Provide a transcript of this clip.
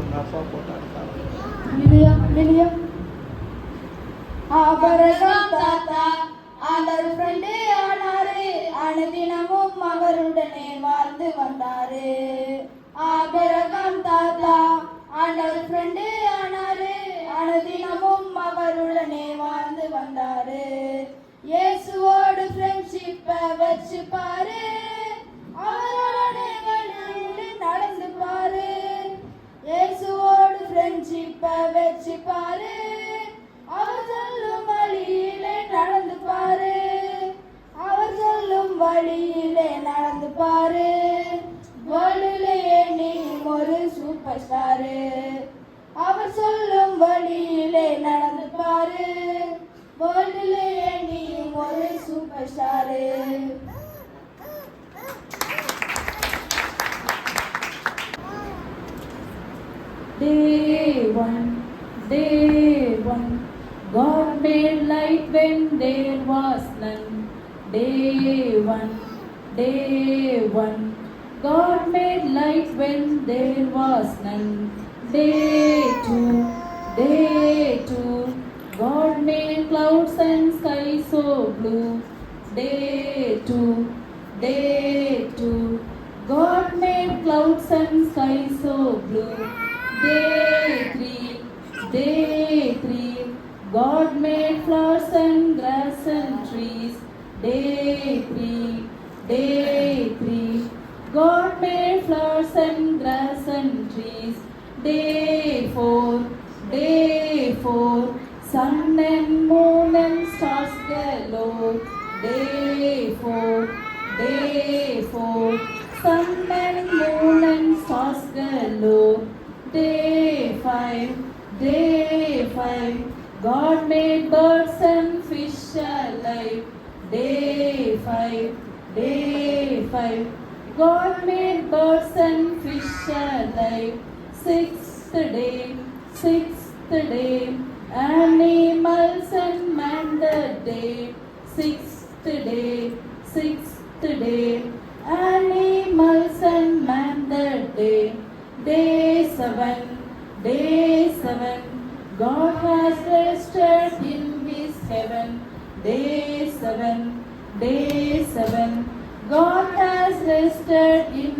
உங்க அப்பா போட்டாங்க. ஆபரகம் தாத்தா ஆண்டவர் ஃப்ரெண்டு ஆனாரு, அனுதினமும் அவருடனே வாழ்ந்து வந்தாரு. ஆபரகம் தாத்தா ஆண்டவர் ஃப்ரெண்டு ஆனாரு, அனுதினமும் அவருடனே வாழ்ந்து வந்தாரு. இயேசுவோடு ஃப்ரெண்ட்ஷிப்பை வச்சு பாரு, அவருடனே வழியில் நடந்து பாரு. இயேசுவோடு ஃப்ரெண்ட்ஷிப்பை வச்சு பாரு, அவர் சொல்லும் வழியிலே நடந்து பாரு. அவர் சொல்லும் வழியிலே நடந்து பாரு. வேர்ல்டிலேயே நீ ஒரு சூப்பர் ஸ்டாரு. அவர் சொல்லும் வழியிலே நடந்து பாரு. வேர்ல்டிலேயே நீ ஒரு super star. Day one, God made light when there was none. Day one, God made light when there was none. Day two, God made clouds and sky so blue. Day two, God made clouds and sky so blue. Day three, God made flowers and grass and trees. Day three, God made flowers and grass and trees. Day four, sun and moon and stars galore. Day four, sun and moon and stars galore. Day five, God made birds and fish alive. Day five, God made birds and fish alive. Sixth day, animals and man the day. Sixth day, animals and man the day. Day seven, God has rested in His heaven. Day seven, God has rested in